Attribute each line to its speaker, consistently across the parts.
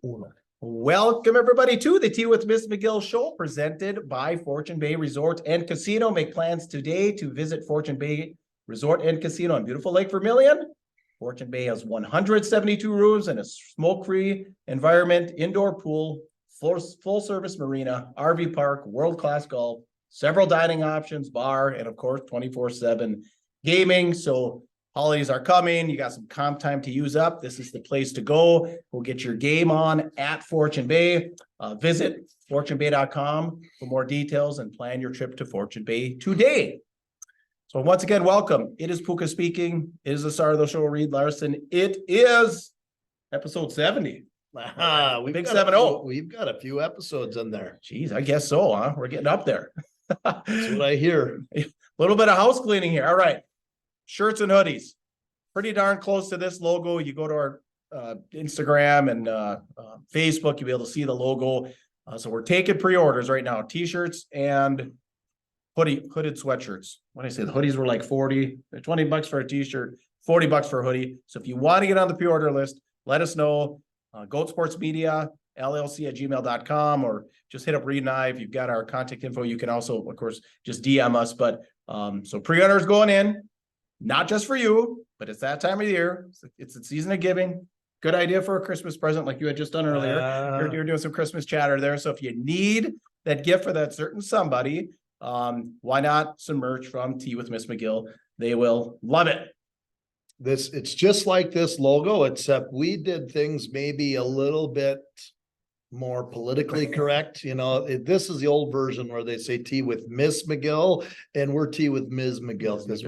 Speaker 1: Uno.
Speaker 2: Welcome everybody to the Tea with Ms McGill Show, presented by Fortune Bay Resort and Casino. Make plans today to visit Fortune Bay Resort and Casino on beautiful Lake Vermilion. Fortune Bay has 172 rooms and a smoke-free environment, indoor pool, full-service marina, RV park, world-class golf, several dining options, bar, and of course 24/7 gaming. So holidays are coming. You got some comp time to use up. This is the place to go. Go get your game on at Fortune Bay. Visit fortunebay.com for more details and plan your trip to Fortune Bay today. So once again, welcome. It is Puka speaking. It is the star of the show, Reed Larson. It is episode 70.
Speaker 1: We've
Speaker 2: Big
Speaker 1: got
Speaker 2: 7-0.
Speaker 1: We've got a few episodes in there.
Speaker 2: Geez, I guess so, huh? We're getting up there.
Speaker 1: That's what I hear.
Speaker 2: A little bit of house cleaning here. All right. Shirts and hoodies. Pretty darn close to this logo. You go to our Instagram and Facebook, you'll be able to see the logo. So we're taking pre-orders right now. T-shirts and hooded sweatshirts. What did I say? The hoodies were like 40, 20 bucks for a t-shirt, 40 bucks for a hoodie. So if you want to get on the pre-order list, let us know. Goatsportsmediallc at gmail.com, or just hit up Reed and I. If you've got our contact info, you can also, of course, just DM us. But so pre-orders going in, not just for you, but it's that time of year. It's the season of giving. Good idea for a Christmas present, like you had just done earlier. You're doing some Christmas chatter there. So if you need that gift for that certain somebody, why not some merch from Tea with Ms McGill? They will love it.
Speaker 1: It's just like this logo, except we did things maybe a little bit more politically correct. You know, this is the old version where they say Tea with Ms McGill, and we're Tea with Ms McGill, because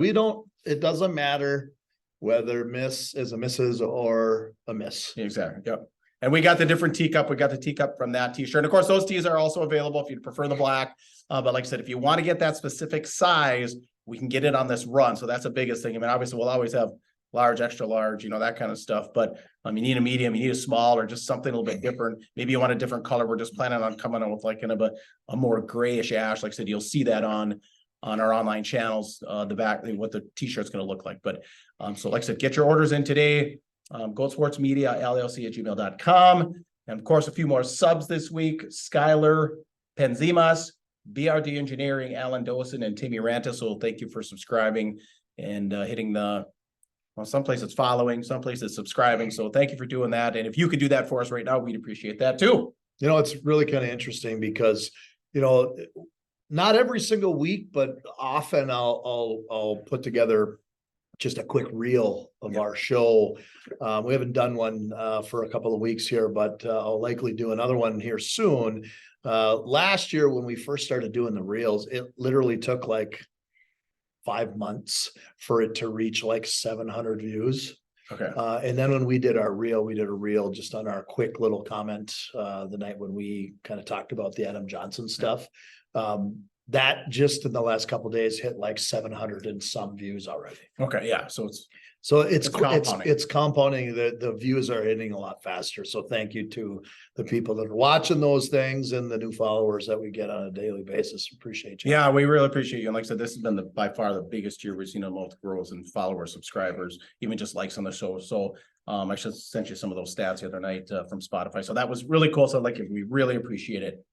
Speaker 1: it doesn't matter whether Miss is a Mrs. or a Miss.
Speaker 2: Exactly. Yep. And we got the different teacup. We got the teacup from that t-shirt. And of course, those teas are also available if you prefer the black. But like I said, if you want to get that specific size, we can get it on this run. So that's the biggest thing. I mean, obviously, we'll always have large, extra large, you know, that kind of stuff. But you need a medium, you need a small, or just something a little bit different. Maybe you want a different color. We're just planning on coming out with like kind of a more grayish ash. Like I said, you'll see that on our online channels, the back, what the t-shirt's going to look like. But so like I said, get your orders in today. Goatsportsmediallc at gmail.com. And of course, a few more subs this week. Skylar Penzimas, BRD Engineering, Alan Dosen, and Timmy Ranta. So thank you for subscribing and hitting someplace it's following, someplace it's subscribing. So thank you for doing that. And if you could do that for us right now, we'd appreciate that too.
Speaker 1: You know, it's really kind of interesting because, you know, not every single week, but often I'll put together just a quick reel of our show. We haven't done one for a couple of weeks here, but I'll likely do another one here soon. Last year, when we first started doing the reels, it literally took like 5 months for it to reach like 700 views.
Speaker 2: Okay.
Speaker 1: And then when we did a reel just on our quick little comment the night when we kind of talked about the Adam Johnson stuff. That just in the last couple of days hit like 700 and some views already.
Speaker 2: Okay. Yeah. So
Speaker 1: it's compounding. The views are hitting a lot faster. So thank you to the people that are watching those things and the new followers that we get on a daily basis. Appreciate you.
Speaker 2: Yeah, we really appreciate you. And like I said, this has been by far the biggest year we've seen on multiple growth and followers, subscribers, even just likes on the show. So I should sent you some of those stats the other night from Spotify. So that was really cool. So we really appreciate it.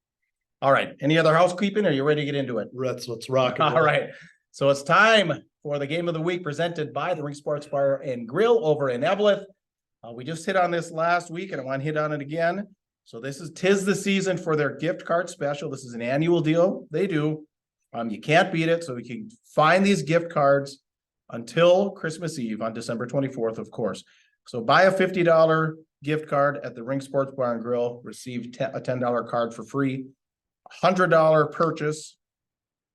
Speaker 2: All right. Any other housekeeping? Are you ready to get into it?
Speaker 1: Let's rock it.
Speaker 2: All right. So it's time for the game of the week presented by the Ring Sports Bar and Grill over in Eveleth. We just hit on this last week and I want to hit on it again. So tis the season for their gift card special. This is an annual deal they do. You can't beat it. So we can find these gift cards until Christmas Eve on December 24th, of course. So buy a $50 gift card at the Ring Sports Bar and Grill, receive a $10 card for free. $100 purchase,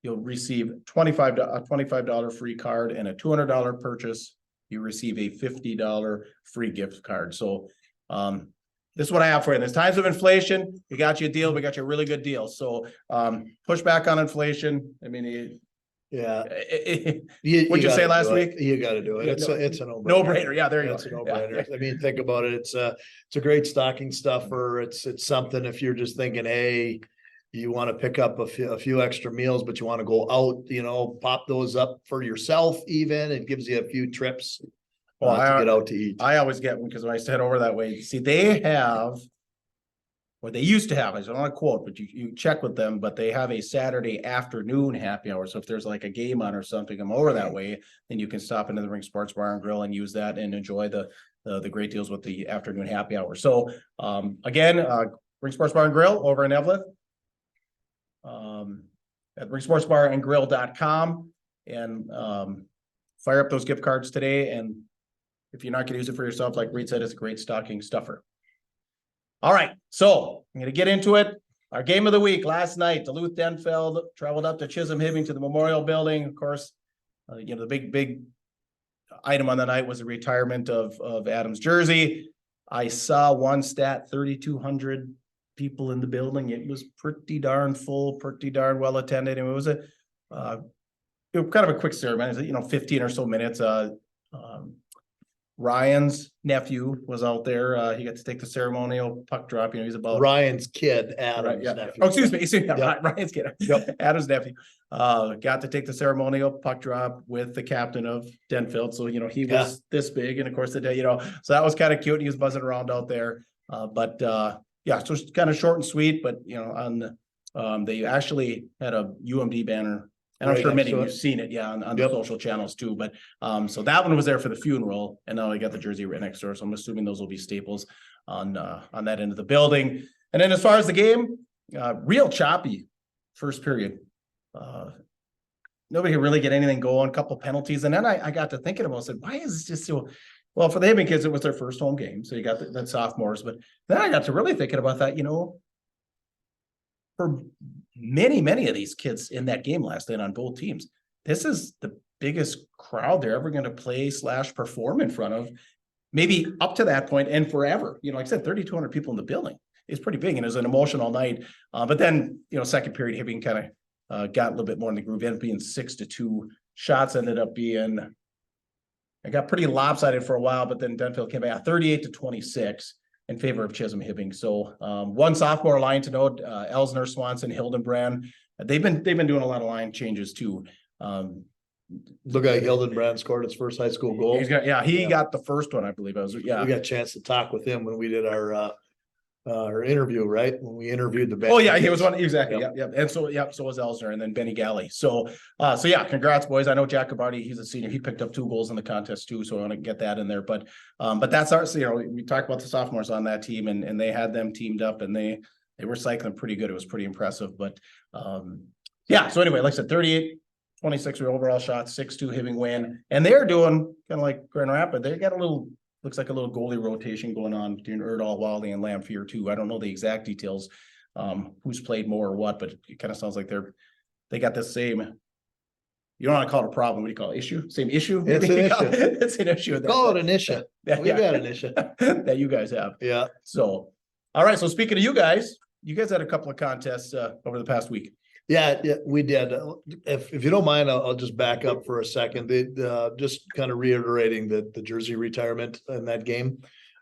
Speaker 2: you'll receive $25 free card, and a $200 purchase, you receive a $50 free gift card. So this is what I have for you. In these times of inflation, we got you a deal. We got you a really good deal. So push back on inflation. I mean, what'd you say last week?
Speaker 1: You got to do it. It's a
Speaker 2: no-brainer. Yeah, there you go.
Speaker 1: It's a no-brainer. Yeah. I mean, think about it. It's a great stocking stuffer. It's something if you're just thinking, hey, you want to pick up a few extra meals, but you want to go out, you know, pop those up for yourself. Even it gives you a few trips to get out to eat.
Speaker 2: I always get one because when I head over that way, see, they have or they used to have, I don't want to quote, but you check with them, but they have a Saturday afternoon happy hour. So if there's like a game on or something, come over that way, then you can stop into the Ring Sports Bar and Grill and use that and enjoy the great deals with the afternoon happy hour. So again, Ring Sports Bar and Grill over in Evelyn. At ringsportsbarandgrill.com, and fire up those gift cards today. And if you're not going to use it for yourself, like Reed said, it's a great stocking stuffer. All right, so I'm going to get into it. Our game of the week last night, Duluth-Denfeld traveled up to Chisholm-Hibbing to the Memorial Building. Of course, the big item on the night was the retirement of Adam's jersey. I saw one stat, 3,200 people in the building. It was pretty darn full, pretty darn well attended. And it was a kind of a quick ceremony, 15 or so minutes. Ryan's nephew was out there. He got to take the ceremonial puck drop. He's about
Speaker 1: Ryan's kid, Adam's nephew.
Speaker 2: Oh, excuse me.
Speaker 1: Yep.
Speaker 2: Ryan's kid.
Speaker 1: Yep.
Speaker 2: Adam's nephew. Got to take the ceremonial puck drop with the captain of Denfeld. So, he was this big. And of course, so that was kind of cute. He was buzzing around out there. So it's kind of short and sweet, but they actually had a UMD banner. And I'm sure many of you've seen it, on the social channels too. But so that one was there for the funeral, and now I got the jersey right next door. So I'm assuming those will be staples on that end of the building. And then as far as the game, real choppy first period. Nobody could really get anything going, a couple penalties. And then I got to thinking about it, I said, why is this just so well for the Hibbing kids? It was their first home game. So you got the sophomores, but then I got to really thinking about that, for many of these kids in that game last night on both teams, this is the biggest crowd they're ever going to play / perform in front of, maybe up to that point and forever. Like I said, 3,200 people in the building is pretty big, and it was an emotional night. But then, second period, Hibbing kind of got a little bit more in the groove. Ended up being 6-2. Shots ended up being, it got pretty lopsided for a while, but then Denfeld came back 38-26. In favor of Chisholm-Hibbing. So one sophomore line to note, Elsner, Swanson, Hildenbrand. They've been doing a lot of line changes too.
Speaker 1: Look at Hildenbrand scored his first high school goal.
Speaker 2: He got the first one, I believe. We got
Speaker 1: a chance to talk with him when we did our interview, right? When we interviewed the band.
Speaker 2: Oh yeah, he was one exactly. Yep. And so was Elsner, and then Benny Galley. So congrats, boys. I know Jack Gabardi, he's a senior. He picked up 2 goals in the contest too, so I want to get that in there. But that's our, we talked about the sophomores on that team, and they had them teamed up, and they were cycling pretty good. It was pretty impressive. But so anyway, like I said, 38-26 were overall shots, 6-2 Hibbing win, and they're doing kind of like Grand Rapids. They got looks like a little goalie rotation going on between Erdahl, Wally, and Lamphere too. I don't know the exact details, who's played more or what, but it kind of sounds like they got the same. You don't want to call it a problem. What do you call it? Issue? Same issue?
Speaker 1: It's an issue.
Speaker 2: It's an issue.
Speaker 1: Call it an issue. We got an issue
Speaker 2: that you guys have.
Speaker 1: Yeah.
Speaker 2: So, all right. So speaking of you guys had a couple of contests over the past week.
Speaker 1: Yeah, we did. If you don't mind, I'll just back up for a second. Just kind of reiterating the jersey retirement in that game.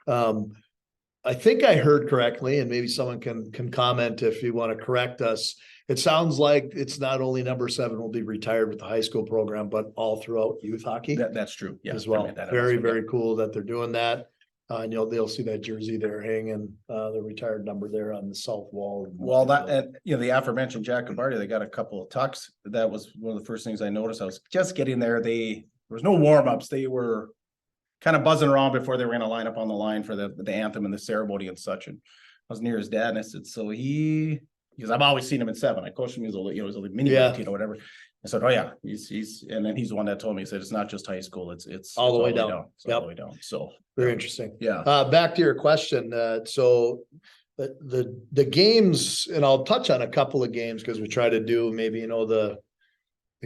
Speaker 1: I think I heard correctly, and maybe someone can comment if you want to correct us. It sounds like it's not only number 7 will be retired with the high school program, but all throughout youth hockey.
Speaker 2: That's true.
Speaker 1: Yeah, as well. Very cool that they're doing that. And they'll see that jersey there hanging, the retired number there on the south wall.
Speaker 2: Well, the aforementioned Jack Gabardi, they got a couple of tucks. That was one of the first things I noticed. I was just getting there. There was no warm-ups. They were kind of buzzing around before they were going to line up on the line for the anthem and the ceremony and such. And I was near his dad, and I said, so because I've always seen him in 7. I coached him, he was a mini or whatever. I said, oh yeah, he's and then he's the one that told me, he said, it's not just high school, it's
Speaker 1: all the way down.
Speaker 2: All the way down. So
Speaker 1: very interesting.
Speaker 2: Yeah.
Speaker 1: Back to your question. So the games, and I'll touch on a couple of games because we try to do maybe, the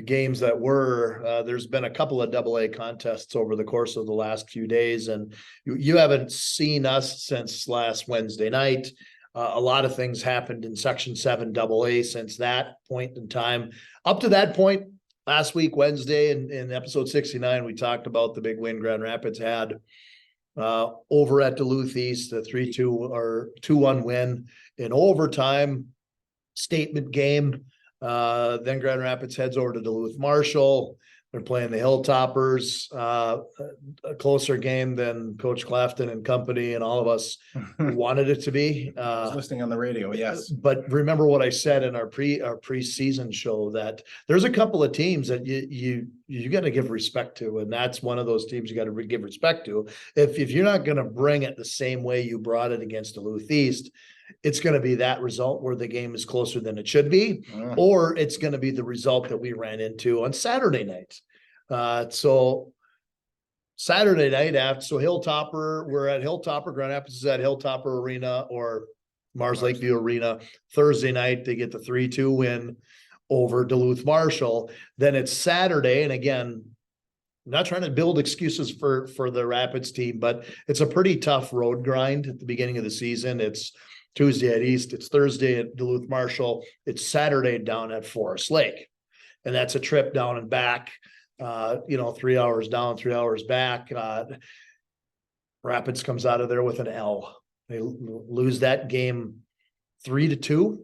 Speaker 1: games that were, there's been a couple of AA contests over the course of the last few days, and you haven't seen us since last Wednesday night. A lot of things happened in Section 7 AA since that point in time. Up to that point, last week, Wednesday, in episode 69, we talked about the big win Grand Rapids had over at Duluth East, the 3-2 or 2-1 win in overtime, statement game. Then Grand Rapids heads over to Duluth Marshall. They're playing the Hilltoppers, a closer game than Coach Clafton and company and all of us wanted it to be.
Speaker 2: I was listening on the radio, yes.
Speaker 1: But remember what I said in our preseason show, that there's a couple of teams that you got to give respect to, and that's one of those teams you got to give respect to. If you're not going to bring it the same way you brought it against Duluth East, it's going to be that result where the game is closer than it should be, or it's going to be the result that we ran into on Saturday night. So Saturday night so Hilltopper, we're at Hilltopper, Grand Rapids is at Hilltopper Arena or Mars Lakeview Arena. Thursday night, they get the 3-2 win over Duluth Marshall. Then it's Saturday. And again, I'm not trying to build excuses for the Rapids team, but it's a pretty tough road grind at the beginning of the season. It's Tuesday at East, it's Thursday at Duluth Marshall, it's Saturday down at Forest Lake. And that's a trip down and back, 3 hours down, 3 hours back. Rapids comes out of there with an L. They lose that game 3-2.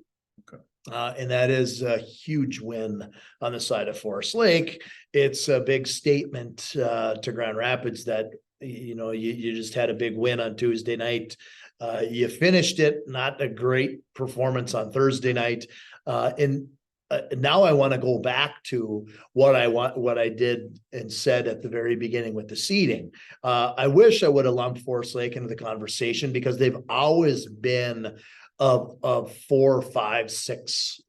Speaker 2: Okay.
Speaker 1: And that is a huge win on the side of Forest Lake. It's a big statement to Grand Rapids that, you just had a big win on Tuesday night. You finished it, not a great performance on Thursday night. And now I want to go back to what I did and said at the very beginning with the seeding. I wish I would have lumped Forest Lake into the conversation because they've always been of 4, 5, 6.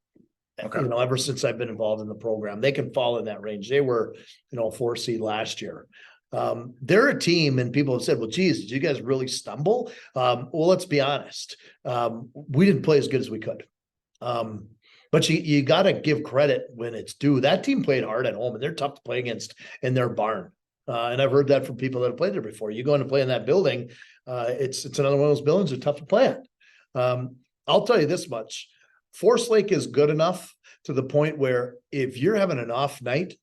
Speaker 2: Okay.
Speaker 1: Ever since I've been involved in the program, they can fall in that range. They were, 4 seed last year. They're a team, and people have said, well, geez, did you guys really stumble? Well, let's be honest. We didn't play as good as we could. But you got to give credit when it's due. That team played hard at home, and they're tough to play against in their barn. And I've heard that from people that have played there before. You go in to play in that building, it's another one of those buildings that are tough to play at. I'll tell you this much. Forest Lake is good enough to the point where if you're having an off night,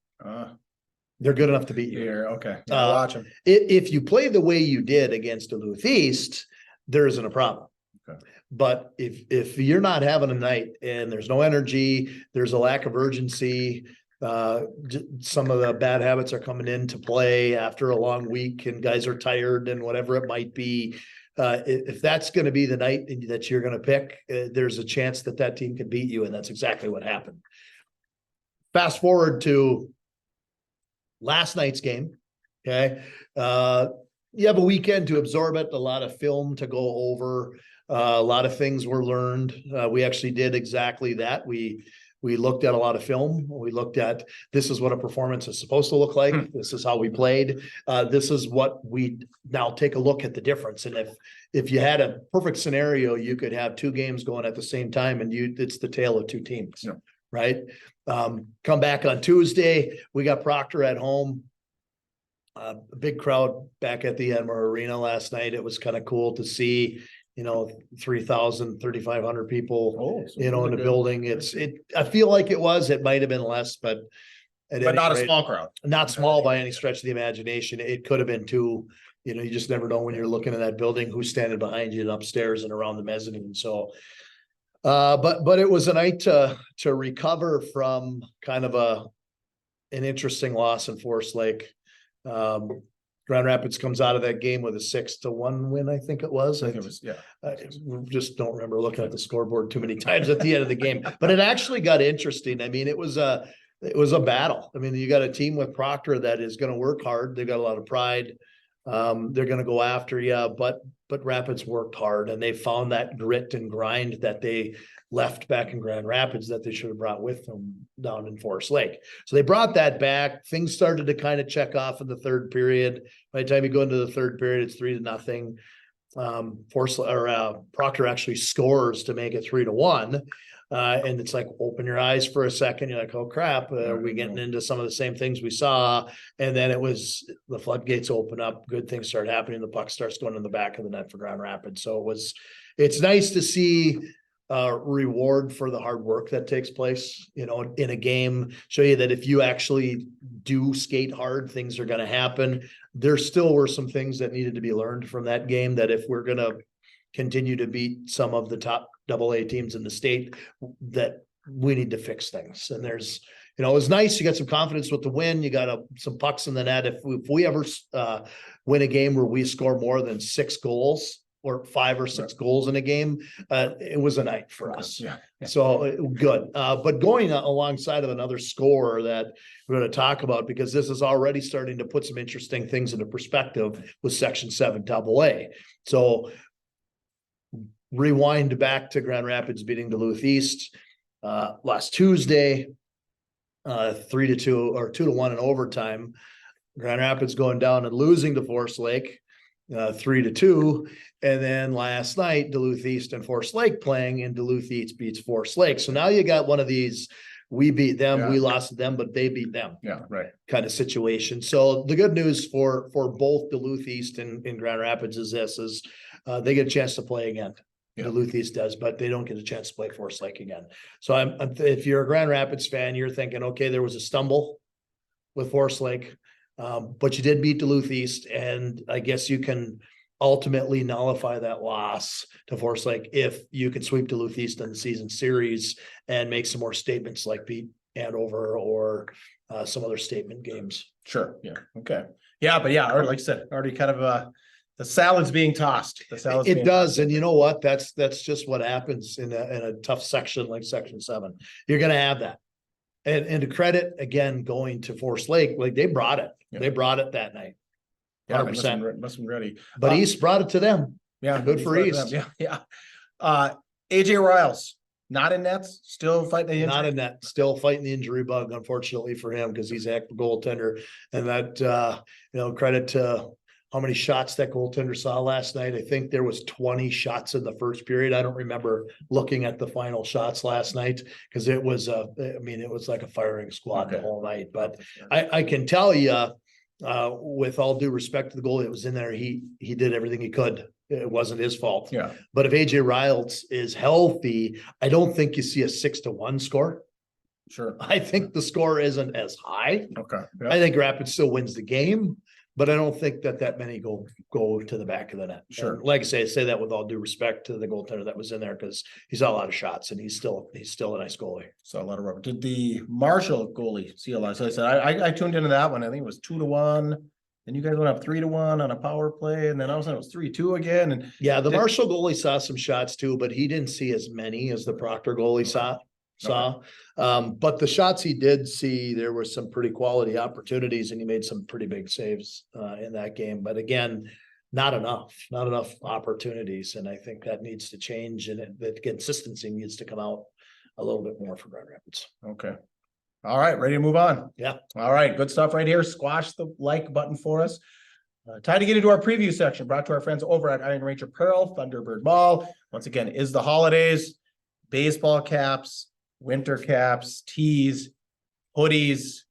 Speaker 1: they're good enough to beat you.
Speaker 2: Okay. Watch them.
Speaker 1: If you play the way you did against Duluth East, there isn't a problem.
Speaker 2: Okay.
Speaker 1: But if you're not having a night and there's no energy, there's a lack of urgency, some of the bad habits are coming into play after a long week and guys are tired and whatever it might be. If that's going to be the night that you're going to pick, there's a chance that team can beat you. And that's exactly what happened. Fast forward to last night's game. Okay. You have a weekend to absorb it, a lot of film to go over, a lot of things were learned. We actually did exactly that. We looked at a lot of film. We looked at, this is what a performance is supposed to look like. This is how we played. This is what we now take a look at the difference. And if you had a perfect scenario, you could have 2 games going at the same time and it's the tale of 2 teams, right? Come back on Tuesday. We got Proctor at home. A big crowd back at the Edmore Arena last night. It was kind of cool to see, 3,000, 3,500 people, in the building. I feel like it might've been less, but
Speaker 2: not a small crowd.
Speaker 1: Not small by any stretch of the imagination. It could have been 2. You just never know when you're looking at that building, who's standing behind you and upstairs and around the mezzanine. So, but it was a night to recover from kind of an interesting loss in Forest Lake. Grand Rapids comes out of that game with a 6-1 win. I think it was.
Speaker 2: I think it was, yeah.
Speaker 1: I just don't remember looking at the scoreboard too many times at the end of the game, but it actually got interesting. I mean, it was a battle. I mean, you got a team with Proctor that is going to work hard. They got a lot of pride. They're going to go after you, but Rapids worked hard and they found that grit and grind that they left back in Grand Rapids that they should have brought with them down in Forest Lake. So they brought that back. Things started to kind of check off in the third period. By the time you go into the third period, it's 3-0. Proctor actually scores to make it 3-1. And it's like, open your eyes for a second. You're like, oh crap, are we getting into some of the same things we saw? And then it was the floodgates open up, good things start happening. The puck starts going in the back of the net for Grand Rapids. So it's nice to see reward for the hard work that takes place, in a game, show you that if you actually do skate hard, things are going to happen. There still were some things that needed to be learned from that game, that if we're going to continue to beat some of the top AA teams in the state, that we need to fix things. And there's, you know, it was nice. You got some confidence with the win. You got some pucks in the net. If we ever win a game where we score more than 6 goals or 5 or 6 goals in a game, it was a night for us.
Speaker 2: Yeah.
Speaker 1: So good. But going alongside of another score that we're going to talk about, because this is already starting to put some interesting things into perspective with Section 7 AA. So rewind back to Grand Rapids beating Duluth East last Tuesday, 3-2 or 2-1 in overtime. Grand Rapids going down and losing to Forest Lake 3-2. And then last night, Duluth East and Forest Lake playing, and Duluth East beats Forest Lake. So now you got one of these, we beat them, we lost to them, but they beat them.
Speaker 2: Yeah, right.
Speaker 1: Kind of situation. So the good news for both Duluth East and Grand Rapids is they get a chance to play again. Yeah. Duluth East does, but they don't get a chance to play Forest Lake again. So if you're a Grand Rapids fan, you're thinking, okay, there was a stumble with Forest Lake, but you did beat Duluth East, and I guess you can ultimately nullify that loss to Forest Lake if you could sweep Duluth East in the season series and make some more statements like beat Andover or some other statement games.
Speaker 2: Sure. Yeah. Okay. Yeah, but yeah, or like I said, already kind of the salad's being tossed.
Speaker 1: It does, and you know what? That's just what happens in a tough section like Section 7. You're going to have that. And to credit again, going to Forest Lake, like they brought it. Yeah. They brought it that night. 100%.
Speaker 2: Yeah, must have been ready.
Speaker 1: But East brought it to them.
Speaker 2: Yeah,
Speaker 1: good for East.
Speaker 2: Yeah. AJ Riles, not in nets, still fighting the injury.
Speaker 1: Not in net, still fighting the injury bug, unfortunately for him, because he's a heck of a goaltender. And that credit to how many shots that goaltender saw last night. I think there was 20 shots in the first period. I don't remember looking at the final shots last night because it was it was like a firing squad the whole night. But I can tell you, with all due respect to the goalie that was in there, he did everything he could. It wasn't his fault.
Speaker 2: Yeah.
Speaker 1: But if AJ Riles is healthy, I don't think you see a 6-1 score.
Speaker 2: Sure.
Speaker 1: I think the score isn't as high.
Speaker 2: Okay. Yep.
Speaker 1: I think Rapids still wins the game, but I don't think that many go to the back of the net.
Speaker 2: Sure.
Speaker 1: And like I say that with all due respect to the goaltender that was in there, because he saw a lot of shots and he's still a nice goalie.
Speaker 2: Saw a lot of rubber. Did the Marshall goalie see a lot? So I said I tuned into that one. I think it was 2-1. Then you guys went up 3-1 on a power play, and then all of a sudden it was 3-2 again. And
Speaker 1: yeah, the Marshall goalie saw some shots too, but he didn't see as many as the Proctor goalie saw. But the shots he did see, there were some pretty quality opportunities, and he made some pretty big saves in that game. But again, not enough opportunities, and I think that needs to change, and the consistency needs to come out a little bit more for Grand Rapids.
Speaker 2: Okay. All right, ready to move on.
Speaker 1: Yeah.
Speaker 2: All right, good stuff right here. Squash the like button for us. Time to get into our preview section, brought to our friends over at Iron Range Apparel, Thunderbird Mall. Once again, is the holidays, baseball caps, winter caps, tees, hoodies,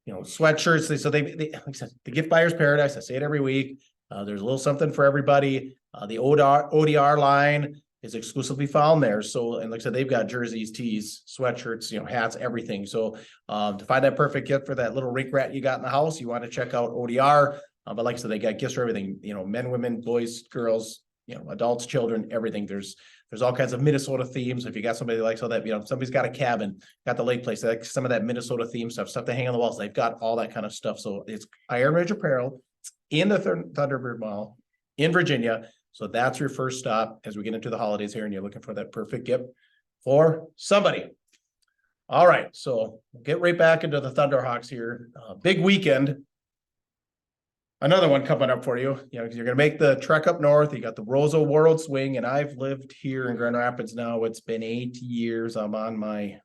Speaker 2: sweatshirts. They like I said, the gift buyer's paradise. I say it every week. There's a little something for everybody. The ODR line is exclusively found there. So, and like I said, they've got jerseys, tees, sweatshirts, hats, everything. So to find that perfect gift for that little rink rat you got in the house, you want to check out ODR. But like I said, they got gifts for everything, men, women, boys, girls, adults, children, everything. There's all kinds of Minnesota themes. If you got somebody that likes all that, somebody's got a cabin, got the lake place, they like some of that Minnesota theme stuff to hang on the walls. They've got all that kind of stuff. So it's Iron Range Apparel. It's in the Thunderbird Mall in Virginia. So that's your first stop as we get into the holidays here, and you're looking for that perfect gift for somebody. All right, so we'll get right back into the Thunderhawks here. Big weekend. Another one coming up for you. You're going to make the trek up north. You got the Roseau World Swing, and I've lived here in Grand Rapids now. It's been 8 years. I'm on my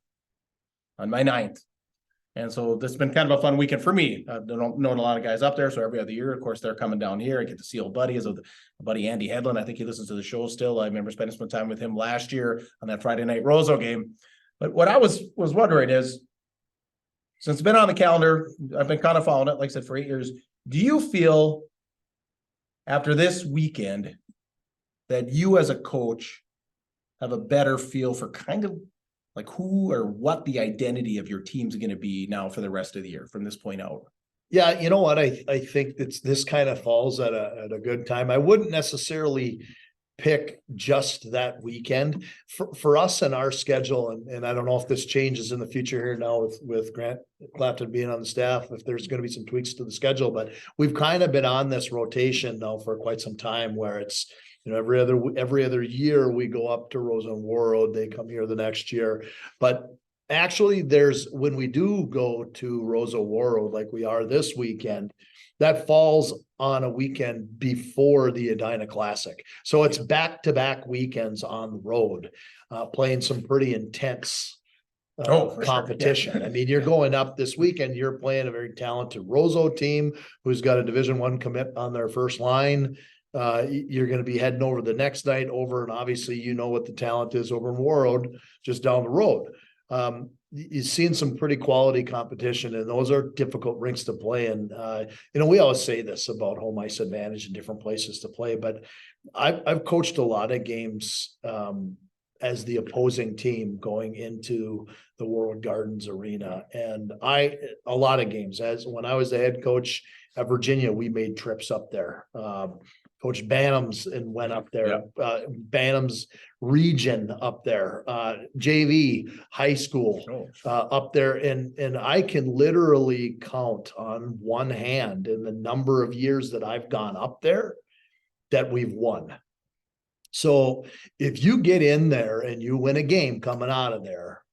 Speaker 2: 9th. And so this has been kind of a fun weekend for me. I've known a lot of guys up there. So every other year, of course, they're coming down here. I get to see old buddies with buddy Andy Hedlund. I think he listens to the show still. I remember spending some time with him last year on that Friday night Roseau game. But what I was wondering is, since it's been on the calendar, I've been kind of following it, like I said, for 8 years. Do you feel after this weekend that you as a coach have a better feel for kind of like who or what the identity of your team's going to be now for the rest of the year from this point out?
Speaker 1: Yeah, you know what? I think this kind of falls at a good time. I wouldn't necessarily pick just that weekend. For us and our schedule, and I don't know if this changes in the future here now with Grant Clapton being on the staff, if there's going to be some tweaks to the schedule, but we've kind of been on this rotation now for quite some time where it's, you know, every other year we go up to Rosa World, they come here the next year. But actually when we do go to Rosa World, like we are this weekend, that falls on a weekend before the Edina Classic. So it's back-to-back weekends on the road, playing some pretty intense competition.
Speaker 2: Sure. Yeah.
Speaker 1: I mean, you're going up this weekend, you're playing a very talented Roseau team who's got a Division I commit on their first line. You're going to be heading over the next night over, and obviously you know what the talent is over in World, just down the road. You've seen some pretty quality competition, and those are difficult rinks to play. And you know, we always say this about home ice advantage and different places to play, but I've coached a lot of games as the opposing team going into the World Gardens Arena, and a lot of games. As when I was the head coach at Virginia, we made trips up there. Coach Bantams and went up there, Bantams region up there, JV high school up there. And I can literally count on one hand in the number of years that I've gone up there that we've won. So if you get in there and you win a game coming out of there,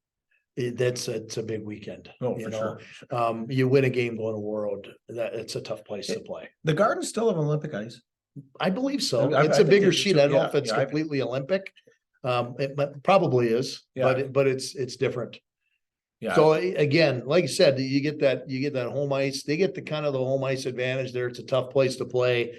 Speaker 1: it's a big weekend. You know, sure. You win a game going to World, it's a tough place to play.
Speaker 2: The Gardens still have Olympic ice.
Speaker 1: I believe so. It's a bigger sheet. I don't know if it's completely Olympic. It probably is, but it's different. Yeah. So again, like I said, you get that home ice. They get the kind of the home ice advantage there. It's a tough place to play.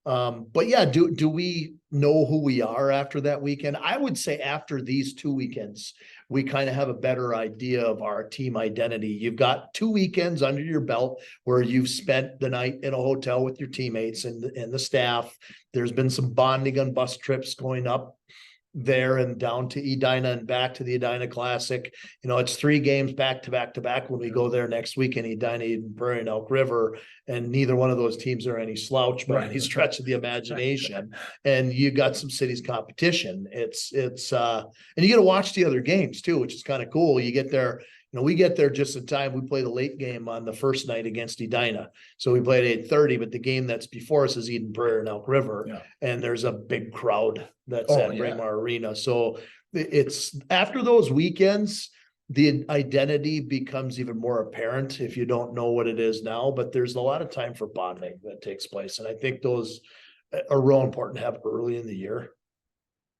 Speaker 1: But yeah, do we know who we are after that weekend? I would say after these 2 weekends, we kind of have a better idea of our team identity. You've got 2 weekends under your belt where you've spent the night in a hotel with your teammates and the staff. There's been some bonding on bus trips going up there and down to Edina and back to the Edina Classic. You know, it's 3 games back to back when we go there next week in Edina, Eden Prairie, and Elk River, and neither one of those teams are any slouch by any stretch of the imagination. And you got some cities competition. It's and you get to watch the other games too, which is kind of cool. You get there. You know, we get there just in time. We play the late game on the first night against Edina. So we played at 8:30, but the game that's before us is Eden Prairie and Elk River. Yeah. And there's a big crowd that's at Braemar Arena. So it's after those weekends, the identity becomes even more apparent if you don't know what it is now, but there's a lot of time for bonding that takes place. And I think those are real important to have early in the year.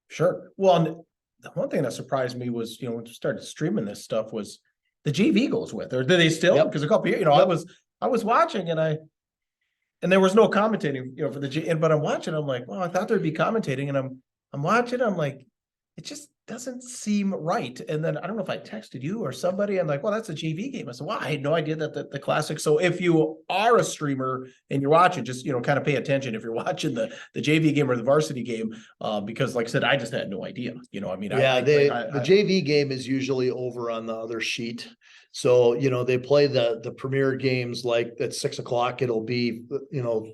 Speaker 2: Sure. Well, the one thing that surprised me was, you know, when we started streaming this stuff was the JV goes with, or do they still? Because a couple of years, you know, I was watching and there was no commentating, you know, for the G, but I'm watching, I'm like, well, I thought there'd be commentating, and I'm watching, I'm like, it just doesn't seem right. And then I don't know if I texted you or somebody, I'm like, well, that's a JV game. I said, well, I had no idea that the Classic. So if you are a streamer and you're watching, just, you know, kind of pay attention if you're watching the JV game or the varsity game, because like I said, I just had no idea, you know, I mean,
Speaker 1: the JV game is usually over on the other sheet. So, you know, they play the premier games like at 6 o'clock. It'll be, you know,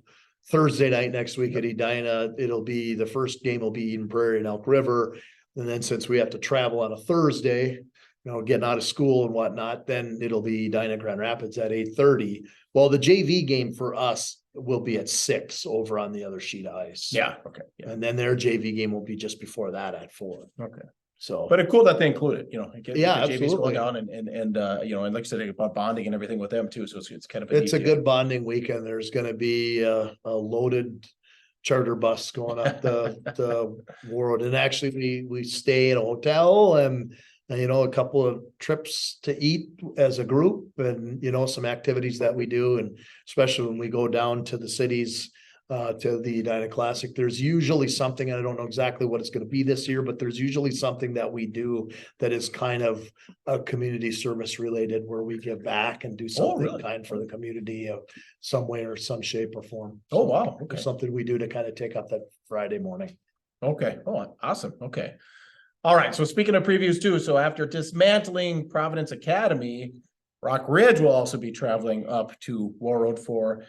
Speaker 1: Thursday night next week at Edina. It'll be the first game will be Eden Prairie and Elk River. And then since we have to travel on a Thursday, you know, getting out of school and whatnot, then it'll be Edina Grand Rapids at 8:30. Well, the JV game for us will be at 6 over on the other sheet of ice.
Speaker 2: Yeah. Okay. Yeah.
Speaker 1: And then their JV game will be just before that at 4.
Speaker 2: Okay.
Speaker 1: So,
Speaker 2: but it's cool that they include it, you know, get
Speaker 1: yeah,
Speaker 2: the JVs
Speaker 1: absolutely.
Speaker 2: going on and you know, and like I said, about bonding and everything with them too. So it's kind of
Speaker 1: a good bonding weekend. There's going to be a loaded charter bus going up the World, and actually we stay in a hotel and you know, a couple of trips to eat as a group, and you know, some activities that we do, and especially when we go down to the cities to the Edina Classic, there's usually something, and I don't know exactly what it's going to be this year, but there's usually something that we do that is kind of a community service related, where we give back and do something kind for the community of some way or some shape or form.
Speaker 2: Oh, wow. Okay.
Speaker 1: Something we do to kind of take up that Friday morning.
Speaker 2: Okay. Oh, awesome. Okay. All right. So speaking of previews too, so after dismantling Providence Academy, Rock Ridge will also be traveling up to Warroad for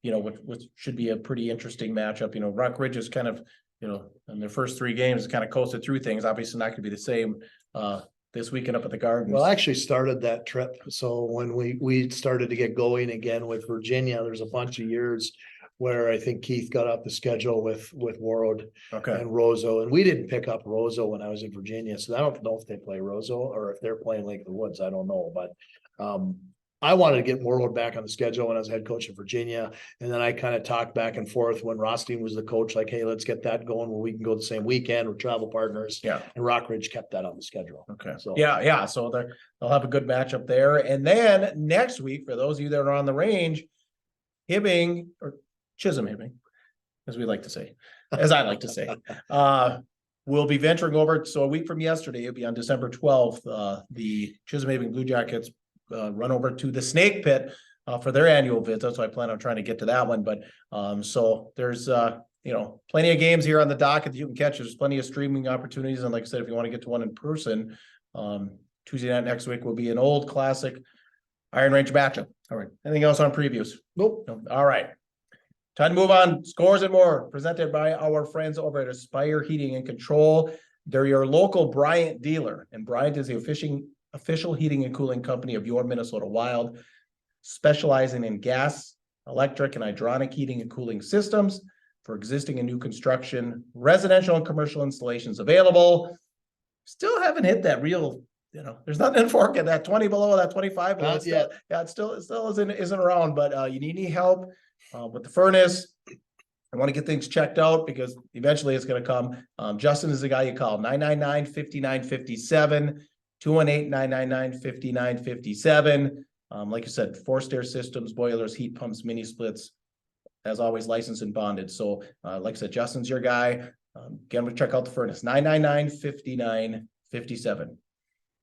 Speaker 2: you know, which should be a pretty interesting matchup. You know, Rock Ridge is kind of in their first 3 games, kind of coasted through things. Obviously not gonna be the same, this weekend up at the Gardens.
Speaker 1: Well, I actually started that trip. So when we started to get going again with Virginia, there's a bunch of years where I think Keith got off the schedule with Warroad
Speaker 2: Okay.
Speaker 1: and Roseau, and we didn't pick up Roseau when I was in Virginia. So I don't know if they play Roseau or if they're playing Lake of the Woods. I don't know, but I wanted to get Warroad back on the schedule when I was head coach of Virginia. And then I kind of talked back and forth when Rothstein was the coach, like, hey, let's get that going where we can go the same weekend. We're travel partners.
Speaker 2: Yeah.
Speaker 1: And Rockridge kept that on the schedule.
Speaker 2: Okay.
Speaker 1: So
Speaker 2: Yeah. So they'll have a good matchup there. And then next week, for those of you that are on the range, Hibbing or Chisholm Hibbing, as we like to say, as I like to say, we'll be venturing over. So a week from yesterday, it'll be on December 12th. The Chisholm Hibbing Blue Jackets run over to the Snake Pit for their annual visit. So I plan on trying to get to that one. But so there's plenty of games here on the docket that you can catch. There's plenty of streaming opportunities. And like I said, if you want to get to one in person, Tuesday night next week will be an old classic Iron Range matchup. All right. Anything else on previews?
Speaker 1: nope.
Speaker 2: No. All right. Time to move on. Scores and more presented by our friends over at Aspire Heating and Control. They're your local Bryant dealer, and Bryant is the official heating and cooling company of your Minnesota Wild, specializing in gas, electric, and hydronic heating and cooling systems for existing and new construction, residential and commercial installations available. Still haven't hit that real, there's nothing for it, that 20 below, that 25 below.
Speaker 1: Not yet.
Speaker 2: It still isn't around, but you need any help with the furnace. I want to get things checked out because eventually it's going to come. Justin is the guy you call, 999-5957, 218-999-5957. Like you said, forced air systems, boilers, heat pumps, mini splits, as always, licensed and bonded. So like I said, Justin's your guy. Again, we check out the furnace, 999-5957.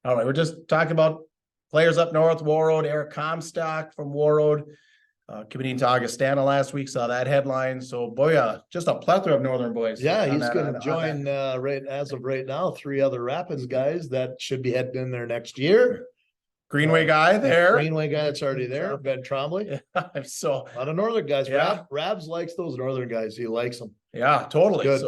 Speaker 2: All right, we're just talking about players up north, Warroad, Eric Comstock from Warroad, committing to Augustana last week, saw that headline. So boy, just a plethora of Northern boys.
Speaker 1: Yeah, he's going to join right as of right now 3 other Rapids guys that should be heading in there next year.
Speaker 2: Greenway guy there.
Speaker 1: Greenway guy that's already there. Ben Trombley.
Speaker 2: So
Speaker 1: a lot of Northern guys.
Speaker 2: Yeah.
Speaker 1: Rabs likes those Northern guys. He likes them.
Speaker 2: yeah, totally.
Speaker 1: Good.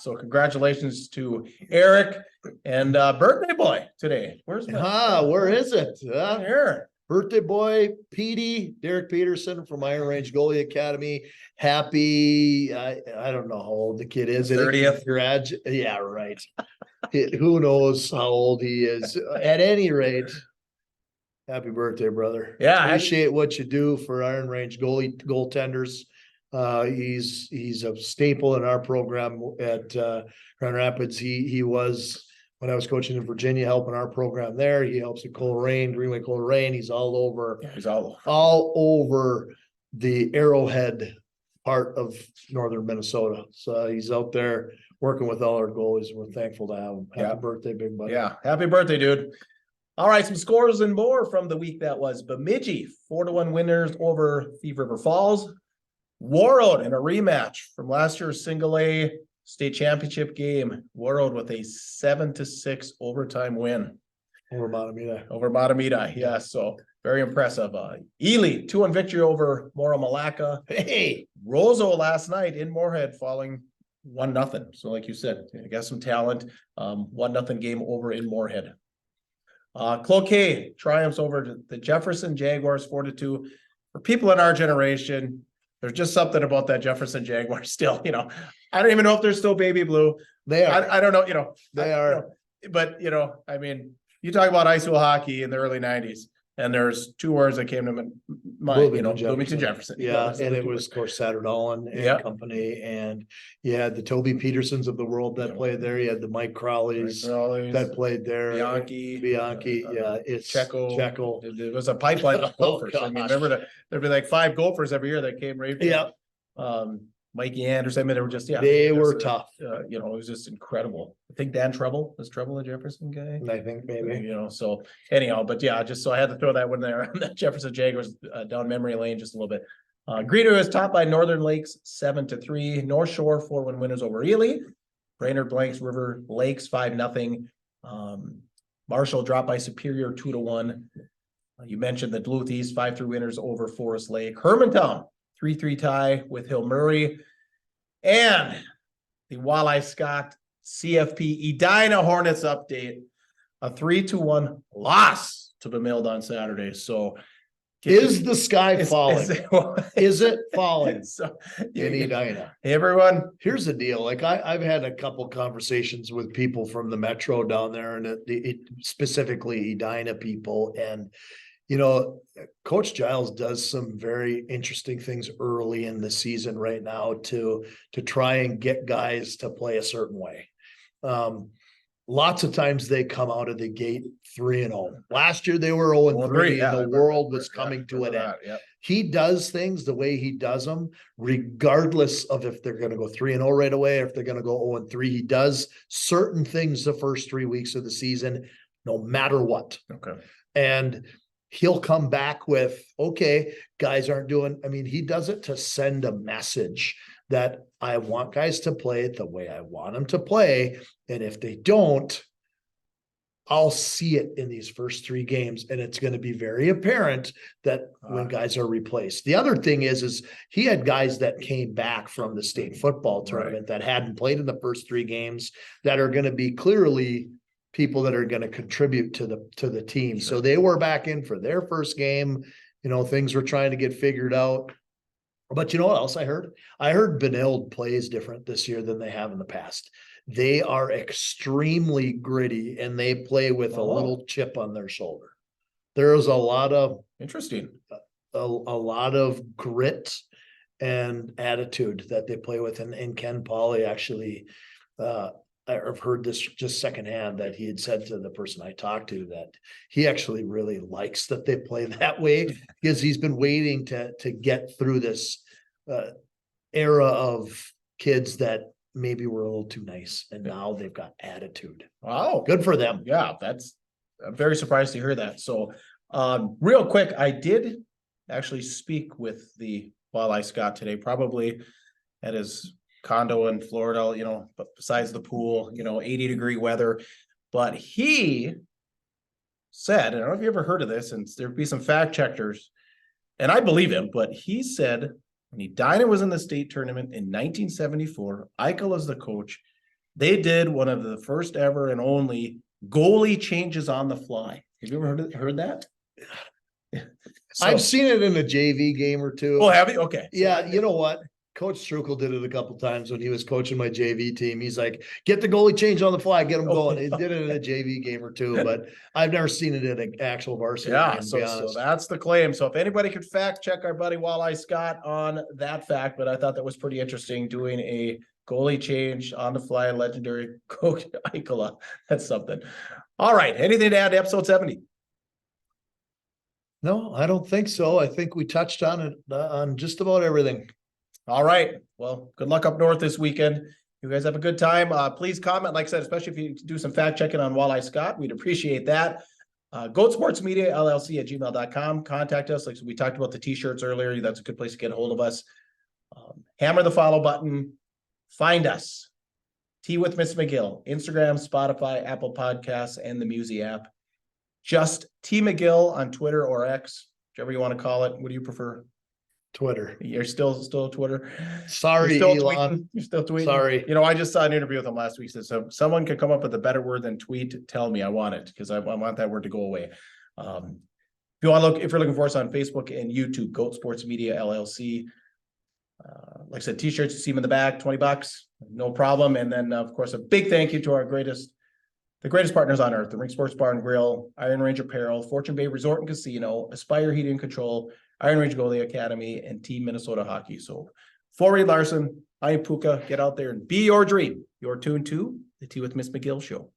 Speaker 2: So congratulations to Eric and birthday boy today. Where's
Speaker 1: where is it?
Speaker 2: Here.
Speaker 1: Birthday boy, Petey, Derek Peterson from Iron Range Goalie Academy. Happy, I don't know how old the kid is.
Speaker 2: 30th.
Speaker 1: Grad, yeah, right. Who knows how old he is. At any rate, happy birthday, brother.
Speaker 2: Yeah.
Speaker 1: Appreciate what you do for Iron Range goaltenders. He's a staple in our program at Grand Rapids. He was, when I was coaching in Virginia, helping our program there. He helps at Coleraine, Greenway Coleraine. He's all over.
Speaker 2: Yeah, he's all
Speaker 1: over the Arrowhead part of northern Minnesota. So he's out there working with all our goalies. We're thankful to have him. Happy birthday, big buddy.
Speaker 2: Yeah, happy birthday, dude. All right, some scores and more from the week that was. Bemidji, 4-1 winners over Thief River Falls. Warroad in a rematch from last year's single A state championship game. Warroad with a 7-6 overtime win.
Speaker 1: Over Matamita.
Speaker 2: Over Matamita, yeah. So very impressive. Ely, 2-1 victory over Mora Malacca.
Speaker 1: Hey,
Speaker 2: Roseau last night in Moorhead falling 1-0. So like you said, I got some talent. 1-0 game over in Moorhead. Cloquet triumphs over the Jefferson Jaguars 4-2. For people in our generation, there's just something about that Jefferson Jaguars still, I don't even know if they're still baby blue.
Speaker 1: they are.
Speaker 2: I don't know,
Speaker 1: They are.
Speaker 2: But, I mean, you talk about high school hockey in the early 90s, and there's 2 words that came to mind, Bloomington Jefferson.
Speaker 1: Yeah, and it was, of course, Satterdahl and company, and you had the Toby Petersons of the world that played there. You had the Mike Crowleys that played there.
Speaker 2: Bianchi.
Speaker 1: Yeah, it's Checo.
Speaker 2: It was a pipeline of gophers. I mean, remember there'd be like 5 gophers every year that came right.
Speaker 1: Yeah.
Speaker 2: Mikey Anderson, they were just,
Speaker 1: they were tough.
Speaker 2: It was just incredible. I think Dan Treble was Treble a Jefferson guy.
Speaker 1: I think maybe.
Speaker 2: So anyhow, but yeah, just so I had to throw that one there on the Jefferson Jaguars down memory lane just a little bit. Greenwood was topped by Northern Lakes 7-3. North Shore 4-1 winners over Ely. Brainerd Blanks River Lakes 5-0. Marshall dropped by Superior 2-1. You mentioned the Duluth East 5-3 winners over Forest Lake. Hermantown 3-3 tie with Hill Murray. And the Walleye Scott CFP Edina Hornets update. A 3-1 loss to Bemidji on Saturday. So
Speaker 1: is the sky falling? Is it falling
Speaker 2: So,
Speaker 1: in Edina?
Speaker 2: Hey, everyone.
Speaker 1: Here's the deal. Like I've had a couple conversations with people from the metro down there, and specifically Edina people. And, you know, Coach Giles does some very interesting things early in the season right now to try and get guys to play a certain way. Lots of times they come out of the gate 3-0. Last year they were 0-3, and the world was coming to an end.
Speaker 2: Yep.
Speaker 1: He does things the way he does them, regardless of if they're going to go 3-0 right away, or if they're going to go 0-3. He does certain things the first 3 weeks of the season, no matter what.
Speaker 2: Okay.
Speaker 1: And he'll come back with, okay, guys aren't doing, I mean, he does it to send a message that I want guys to play it the way I want them to play. And if they don't, I'll see it in these first 3 games. And it's going to be very apparent that when guys are replaced. The other thing is he had guys that came back from the state football tournament that hadn't played in the first 3 games that are going to be clearly people that are going to contribute to the team.
Speaker 2: Sure.
Speaker 1: So they were back in for their first game. You know, things were trying to get figured out. But you know what else I heard? I heard Benilde plays different this year than they have in the past. They are extremely gritty, and they play with a little chip on their shoulder. There's a lot of
Speaker 2: interesting,
Speaker 1: a lot of grit and attitude that they play with. And Ken Pauley actually, I've heard this just secondhand, that he had said to the person I talked to that he actually really likes that they play that way, because he's been waiting to get through this era of kids that maybe were a little too nice, and now they've got attitude.
Speaker 2: Wow.
Speaker 1: Good for them.
Speaker 2: Yeah, I'm very surprised to hear that. So real quick, I did actually speak with the Walleye Scott today, probably at his condo in Florida, you know, but besides the pool, you know, 80-degree weather. But he said, and I don't know if you ever heard of this, and there'd be some fact checkers, and I believe him, but he said when Edina was in the state tournament in 1974, Eichel as the coach, they did one of the first ever and only goalie changes on the fly. Have you ever heard that? So,
Speaker 1: I've seen it in a JV game or two.
Speaker 2: Oh, have you? Okay.
Speaker 1: Yeah, you know what? Coach Strukel did it a couple times when he was coaching my JV team. He's like, get the goalie change on the fly, get them going. He did it in a JV game or two, but I've never seen it in an actual varsity
Speaker 2: yeah,
Speaker 1: game, to be honest.
Speaker 2: So that's the claim. So if anybody could fact check our buddy Walleye Scott on that fact, but I thought that was pretty interesting, doing a goalie change on the fly, legendary coach Eichel. That's something. All right. Anything to add to episode 70?
Speaker 1: No, I don't think so. I think we touched on it, on just about everything.
Speaker 2: All right. Well, good luck up north this weekend. You guys have a good time. Please comment, like I said, especially if you do some fact checking on Walleye Scott. We'd appreciate that. Goatsportsmediallc at gmail.com. Contact us. Like we talked about the t-shirts earlier. That's a good place to get a hold of us. Hammer the follow button. Find us. Tea with Ms McGill. Instagram, Spotify, Apple Podcasts, and the Musi app. Just T McGill on Twitter or X, whichever you want to call it. What do you prefer?
Speaker 1: Twitter.
Speaker 2: You're still Twitter.
Speaker 1: Sorry,
Speaker 2: You're still
Speaker 1: Elon.
Speaker 2: tweeting. You're still tweeting.
Speaker 1: Sorry.
Speaker 2: You know, I just saw an interview with him last week. So someone could come up with a better word than tweet. Tell me, I want it, because I want that word to go away. If you're looking for us on Facebook and YouTube, Goat Sports Media LLC. Like I said, t-shirts, you see them in the back, $20, no problem. And then of course, a big thank you to the greatest partners on earth: the Ring Sports Bar and Grill, Iron Range Apparel, Fortune Bay Resort and Casino, Aspire Heating and Control, Iron Range Goalie Academy, and Team Minnesota Hockey. So for Reed Larson, I am Puka. Get out there and be your dream. You're tuned to the Tea with Ms McGill Show.